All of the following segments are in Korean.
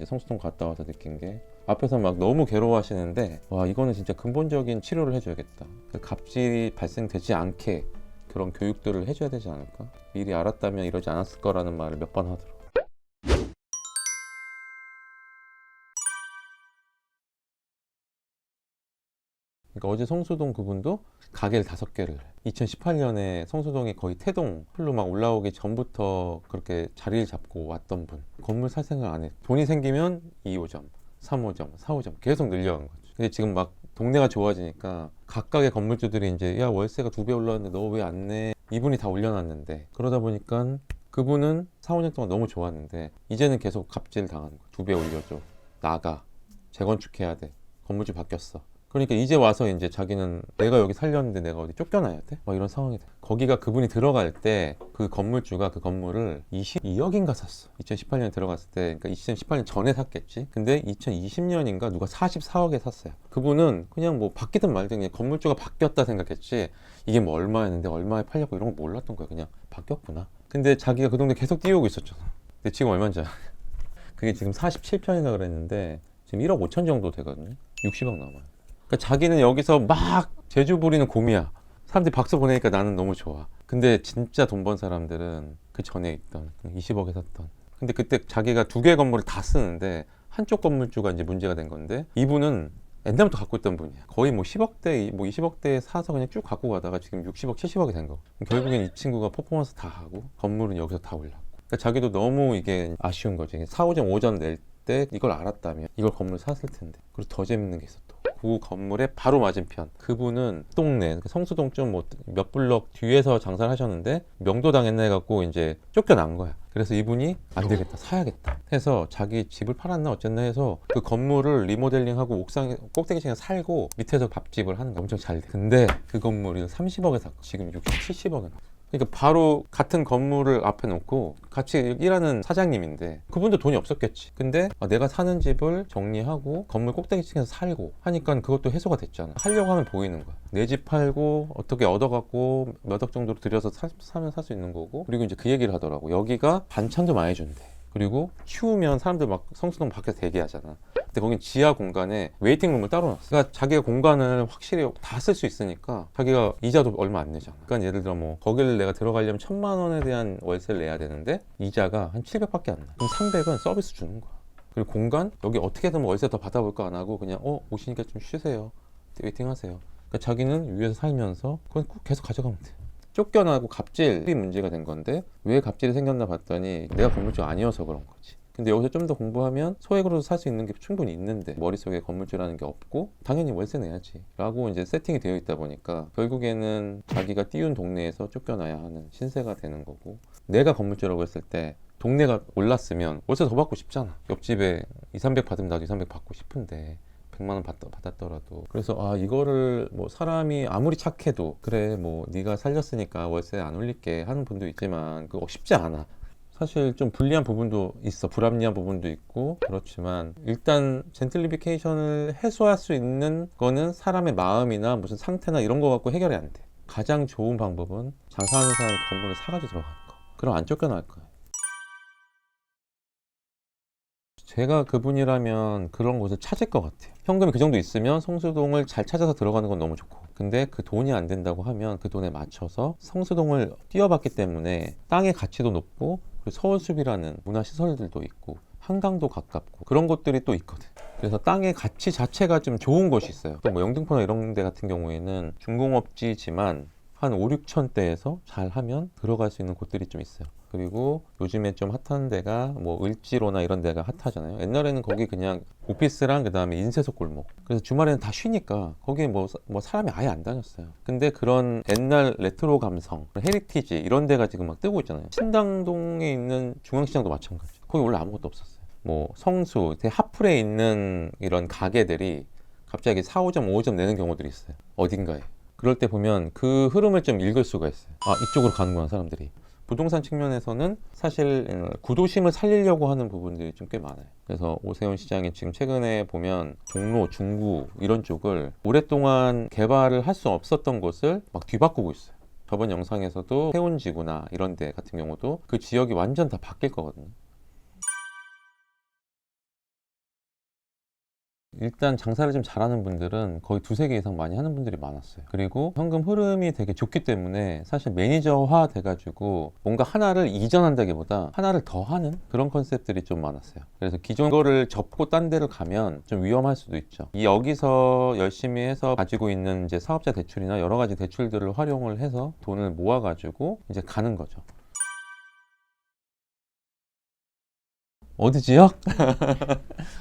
성수동 갔다 와서 느낀 게 앞에서 막 너무 괴로워하시는데 와 이거는 진짜 근본적인 치료를 해줘야겠다. 갑질이 발생되지 않게 그런 교육들을 해줘야 되지 않을까? 미리 알았다면 이러지 않았을 거라는 말을 몇 번 하더라고. 그러니까 어제 성수동 그분도 가게를 5개를 2018년에 성수동이 거의 태동 풀로 막 올라오기 전부터 그렇게 자리를 잡고 왔던 분. 건물 살 생각 안 해. 돈이 생기면 2호점, 3호점, 4호점 계속 늘려간 거죠. 근데 지금 막 동네가 좋아지니까 각각의 건물주들이 이제 야 월세가 2배 올랐는데 너 왜 안 내? 이분이 다 올려놨는데 그러다 보니까 그분은 4, 5년 동안 너무 좋았는데 이제는 계속 갑질 당하는 거야. 2배 올려줘. 나가. 재건축해야 돼. 건물주 바뀌었어. 그러니까 이제 와서 이제 자기는 내가 여기 살렸는데 내가 어디 쫓겨나야 돼? 막 이런 상황이 돼. 거기가 그분이 들어갈 때 그 건물주가 그 건물을 22억인가 샀어. 2018년에 들어갔을 때, 그러니까 2018년 전에 샀겠지. 근데 2020년인가 누가 44억에 샀어요. 그분은 그냥 뭐 바뀌든 말든 그냥 건물주가 바뀌었다 생각했지. 이게 뭐 얼마였는데 얼마에 팔려고 이런 거 몰랐던 거야. 그냥 바뀌었구나. 근데 자기가 그 동네 계속 띄우고 있었잖아. 근데 지금 얼마인지 알아? 그게 지금 47평인가 그랬는데 지금 1억 5천 정도 되거든요. 60억 남아요. 그러니까 자기는 여기서 막 재주 부리는 곰이야. 사람들이 박수 보내니까 나는 너무 좋아. 근데 진짜 돈 번 사람들은 그 전에 있던 20억에 샀던. 근데 그때 자기가 2개 건물을 다 쓰는데 한쪽 건물주가 이제 문제가 된 건데 이분은 옛날부터 갖고 있던 분이야. 거의 뭐 10억대, 뭐 20억대 사서 그냥 쭉 갖고 가다가 지금 60억, 70억이 된 거. 결국엔 이 친구가 퍼포먼스 다 하고 건물은 여기서 다 올랐고. 그러니까 자기도 너무 이게 아쉬운 거지. 4, 5점, 5점 낼 때 이걸 알았다면 이걸 건물 샀을 텐데. 그리고 더 재밌는 게 있어 또. 그 건물의 바로 맞은편 그분은 동네 성수동 좀 뭐 몇 블럭 뒤에서 장사를 하셨는데 명도 당했나 해갖고 이제 쫓겨난 거야. 그래서 이분이 안 되겠다 사야겠다 해서 자기 집을 팔았나 어쨌나 해서 그 건물을 리모델링하고 옥상 꼭대기층에 살고 밑에서 밥집을 하는 거 엄청 잘 돼. 근데 그 건물이 30억에 샀고 지금 60, 70억에 나. 그러니까 바로 같은 건물을 앞에 놓고 같이 일하는 사장님인데 그분도 돈이 없었겠지. 근데 내가 사는 집을 정리하고 건물 꼭대기층에서 살고 하니까 그것도 해소가 됐잖아. 하려고 하면 보이는 거야. 내 집 팔고 어떻게 얻어갖고 몇 억 정도로 들여서 사면 살 수 있는 거고. 그리고 이제 그 얘기를 하더라고. 여기가 반찬도 많이 준대. 그리고 추우면 사람들 막 성수동 밖에서 대기하잖아. 근데 거긴 지하 공간에 웨이팅룸을 따로 놨어. 그러니까 자기가 공간을 확실히 다 쓸 수 있으니까 자기가 이자도 얼마 안 내잖아. 그러니까 예를 들어 뭐 거기를 내가 들어가려면 1,000만 원에 대한 월세를 내야 되는데 이자가 한 700밖에 안 나. 그럼 300은 서비스 주는 거야. 그리고 공간 여기 어떻게든 뭐 월세 더 받아볼까 안 하고 그냥 오시니까 좀 쉬세요. 웨이팅 하세요. 그러니까 자기는 위에서 살면서 그건 꼭 계속 가져가면 돼. 쫓겨나고 갑질이 문제가 된 건데 왜 갑질이 생겼나 봤더니 내가 건물주가 아니어서 그런 거지. 근데 여기서 좀 더 공부하면 소액으로도 살 수 있는 게 충분히 있는데 머릿속에 건물주라는 게 없고 당연히 월세 내야지 라고 이제 세팅이 되어 있다 보니까 결국에는 자기가 띄운 동네에서 쫓겨나야 하는 신세가 되는 거고, 내가 건물주라고 했을 때 동네가 올랐으면 월세 더 받고 싶잖아. 옆집에 2, 300 받으면 나도 2, 300 받고 싶은데 100만 원 받았더라도. 그래서 이거를 뭐 사람이 아무리 착해도 그래 뭐 네가 살렸으니까 월세 안 올릴게 하는 분도 있지만 그거 쉽지 않아. 사실 좀 불리한 부분도 있어. 불합리한 부분도 있고 그렇지만 일단 젠틀리피케이션을 해소할 수 있는 거는 사람의 마음이나 무슨 상태나 이런 거 갖고 해결이 안 돼. 가장 좋은 방법은 장사하는 사람이 건물을 사가지고 들어가는 거. 그럼 안 쫓겨날 거야. 제가 그분이라면 그런 곳을 찾을 것 같아요. 현금이 그 정도 있으면 성수동을 잘 찾아서 들어가는 건 너무 좋고, 근데 그 돈이 안 된다고 하면 그 돈에 맞춰서 성수동을 뛰어봤기 때문에 땅의 가치도 높고 그리고 서울숲이라는 문화시설들도 있고 한강도 가깝고 그런 곳들이 또 있거든. 그래서 땅의 가치 자체가 좀 좋은 곳이 있어요. 또 뭐 영등포나 이런 데 같은 경우에는 중공업지지만 한 5, 6천대에서 잘 하면 들어갈 수 있는 곳들이 좀 있어요. 그리고 요즘에 좀 핫한 데가 뭐 을지로나 이런 데가 핫하잖아요. 옛날에는 거기 그냥 오피스랑 그 다음에 인쇄소 골목. 그래서 주말에는 다 쉬니까 거기에 뭐 사람이 아예 안 다녔어요. 근데 그런 옛날 레트로 감성, 헤리티지 이런 데가 지금 막 뜨고 있잖아요. 신당동에 있는 중앙시장도 마찬가지. 거기 원래 아무것도 없었어요. 뭐 성수, 하플에 있는 이런 가게들이 갑자기 4, 5점, 5점 내는 경우들이 있어요. 어딘가에. 그럴 때 보면 그 흐름을 좀 읽을 수가 있어요. 이쪽으로 가는구나 사람들이. 부동산 측면에서는 사실 구도심을 살리려고 하는 부분들이 좀 꽤 많아요. 그래서 오세훈 시장이 지금 최근에 보면 종로, 중구 이런 쪽을 오랫동안 개발을 할 수 없었던 곳을 막 뒤바꾸고 있어요. 저번 영상에서도 세운지구나 이런 데 같은 경우도 그 지역이 완전 다 바뀔 거거든요. 일단 장사를 좀 잘하는 분들은 거의 두세 개 이상 많이 하는 분들이 많았어요. 그리고 현금 흐름이 되게 좋기 때문에 사실 매니저화 돼가지고 뭔가 하나를 이전한다기보다 하나를 더 하는 그런 컨셉들이 좀 많았어요. 그래서 기존 거를 접고 딴 데를 가면 좀 위험할 수도 있죠. 이 여기서 열심히 해서 가지고 있는 이제 사업자 대출이나 여러 가지 대출들을 활용을 해서 돈을 모아가지고 이제 가는 거죠. 어디 지역?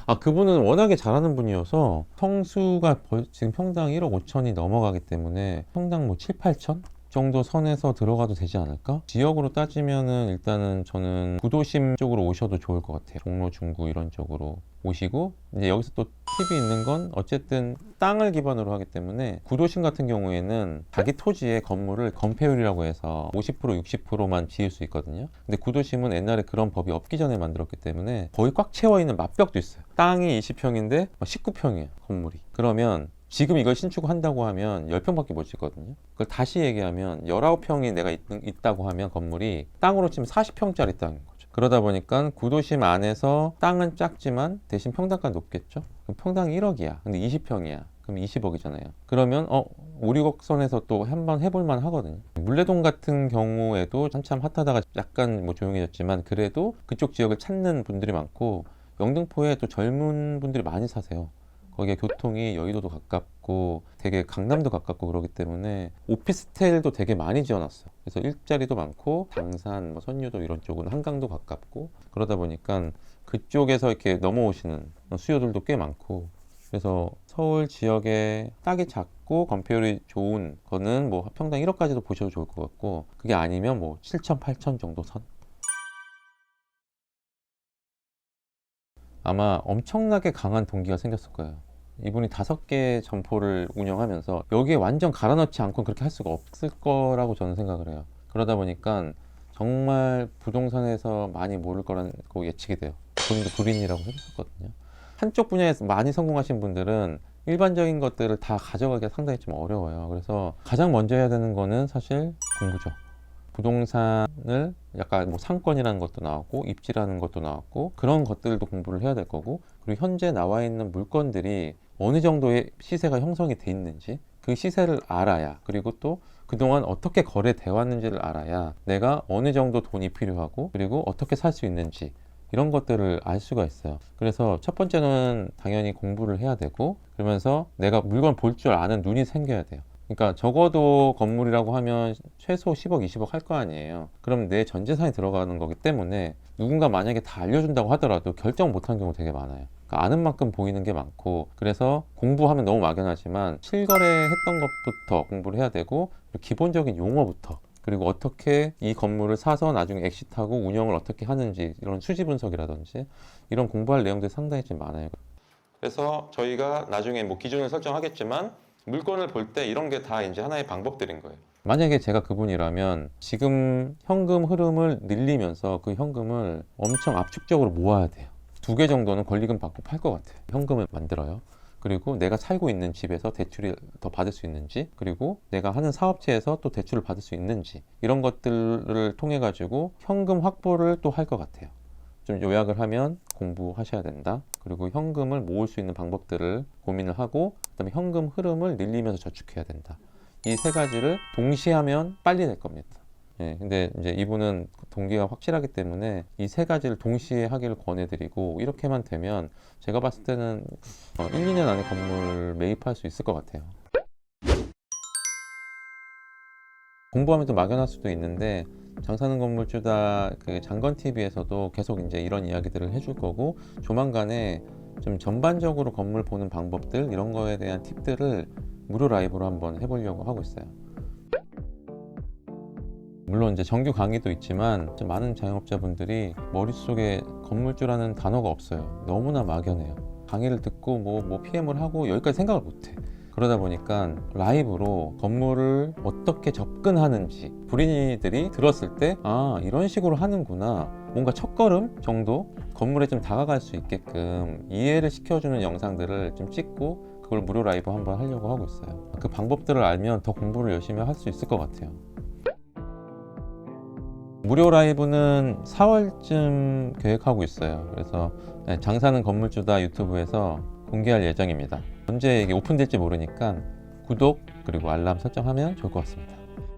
아, 그분은 워낙에 잘하는 분이어서 성수가 지금 평당 1억 5천이 넘어가기 때문에 평당 뭐 7, 8천 정도 선에서 들어가도 되지 않을까? 지역으로 따지면은 일단은 저는 구도심 쪽으로 오셔도 좋을 것 같아요. 종로, 중구 이런 쪽으로 오시고, 이제 여기서 또 팁이 있는 건 어쨌든 땅을 기반으로 하기 때문에 구도심 같은 경우에는 자기 토지의 건물을 건폐율이라고 해서 50% 60%만 지을 수 있거든요. 근데 구도심은 옛날에 그런 법이 없기 전에 만들었기 때문에 거의 꽉 채워 있는 맞벽도 있어요. 땅이 20평인데 19평이에요, 건물이. 그러면 지금 이걸 신축한다고 하면 10평밖에 못 짓거든요. 그걸 다시 얘기하면 19평이 내가 있다고 하면 건물이 땅으로 치면 40평짜리 땅인 거죠. 그러다 보니까 구도심 안에서 땅은 작지만 대신 평당가 높겠죠. 그럼 평당 1억이야. 근데 20평이야. 그럼 20억이잖아요. 그러면 5, 6억 선에서 또 한번 해볼 만 하거든요. 물레동 같은 경우에도 한참 핫하다가 약간 뭐 조용해졌지만 그래도 그쪽 지역을 찾는 분들이 많고, 영등포에 또 젊은 분들이 많이 사세요. 거기에 교통이 여의도도 가깝고 되게 강남도 가깝고 그러기 때문에 오피스텔도 되게 많이 지어놨어요. 그래서 일자리도 많고 당산, 뭐 선유도 이런 쪽은 한강도 가깝고 그러다 보니까 그쪽에서 이렇게 넘어오시는 수요들도 꽤 많고, 그래서 서울 지역에 땅이 작고 건폐율이 좋은 거는 뭐 평당 1억까지도 보셔도 좋을 것 같고, 그게 아니면 뭐 7천, 8천 정도 선. 아마 엄청나게 강한 동기가 생겼을 거예요. 이분이 5개 점포를 운영하면서 여기에 완전 갈아넣지 않고 그렇게 할 수가 없을 거라고 저는 생각을 해요. 그러다 보니까 정말 부동산에서 많이 모를 거라고 예측이 돼요. 본인도 불인이라고 해줬었거든요. 한쪽 분야에서 많이 성공하신 분들은 일반적인 것들을 다 가져가기가 상당히 좀 어려워요. 그래서 가장 먼저 해야 되는 거는 사실 공부죠. 부동산을 약간 뭐 상권이라는 것도 나왔고 입지라는 것도 나왔고 그런 것들도 공부를 해야 될 거고, 그리고 현재 나와 있는 물건들이 어느 정도의 시세가 형성이 돼 있는지 그 시세를 알아야, 그리고 또 그동안 어떻게 거래돼 왔는지를 알아야 내가 어느 정도 돈이 필요하고 그리고 어떻게 살 수 있는지 이런 것들을 알 수가 있어요. 그래서 첫 번째는 당연히 공부를 해야 되고, 그러면서 내가 물건 볼 줄 아는 눈이 생겨야 돼요. 그러니까 적어도 건물이라고 하면 최소 10억, 20억 할 거 아니에요. 그럼 내 전 재산이 들어가는 거기 때문에 누군가 만약에 다 알려준다고 하더라도 결정 못한 경우 되게 많아요. 그러니까 아는 만큼 보이는 게 많고, 그래서 공부하면 너무 막연하지만 실거래 했던 것부터 공부를 해야 되고, 기본적인 용어부터, 그리고 어떻게 이 건물을 사서 나중에 엑시트하고 운영을 어떻게 하는지 이런 수지 분석이라든지 이런 공부할 내용들이 상당히 좀 많아요. 그래서 저희가 나중에 뭐 기준을 설정하겠지만 물건을 볼 때 이런 게 다 이제 하나의 방법들인 거예요. 만약에 제가 그분이라면 지금 현금 흐름을 늘리면서 그 현금을 엄청 압축적으로 모아야 돼요. 2개 정도는 권리금 받고 팔 것 같아요. 현금을 만들어요. 그리고 내가 살고 있는 집에서 대출을 더 받을 수 있는지, 그리고 내가 하는 사업체에서 또 대출을 받을 수 있는지, 이런 것들을 통해 가지고 현금 확보를 또 할 것 같아요. 좀 요약을 하면 공부하셔야 된다. 그리고 현금을 모을 수 있는 방법들을 고민을 하고, 그다음에 현금 흐름을 늘리면서 저축해야 된다. 이 3가지를 동시에 하면 빨리 될 겁니다. 예, 근데 이제 이분은 동기가 확실하기 때문에 이 3가지를 동시에 하기를 권해드리고, 이렇게만 되면 제가 봤을 때는 1, 2년 안에 건물 매입할 수 있을 것 같아요. 공부하면 또 막연할 수도 있는데, 장사는 건물주다 그 장건 TV에서도 계속 이제 이런 이야기들을 해줄 거고, 조만간에 좀 전반적으로 건물 보는 방법들 이런 거에 대한 팁들을 무료 라이브로 한번 해보려고 하고 있어요. 물론 이제 정규 강의도 있지만 좀 많은 자영업자분들이 머릿속에 건물주라는 단어가 없어요. 너무나 막연해요. 강의를 듣고 뭐 PM을 하고 여기까지 생각을 못해. 그러다 보니까 라이브로 건물을 어떻게 접근하는지 불인이들이 들었을 때 이런 식으로 하는구나, 뭔가 첫걸음 정도 건물에 좀 다가갈 수 있게끔 이해를 시켜주는 영상들을 좀 찍고 그걸 무료 라이브 한번 하려고 하고 있어요. 그 방법들을 알면 더 공부를 열심히 할 수 있을 것 같아요. 무료 라이브는 4월쯤 계획하고 있어요. 그래서 장사는 건물주다 유튜브에서 공개할 예정입니다. 언제 이게 오픈될지 모르니까 구독 그리고 알람 설정하면 좋을 것 같습니다.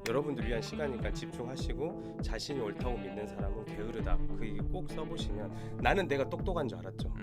여러분들 위한 시간이니까 집중하시고 자신이 옳다고 믿는 사람은 게으르다 그 얘기 꼭 써보시면 나는 내가 똑똑한 줄 알았죠.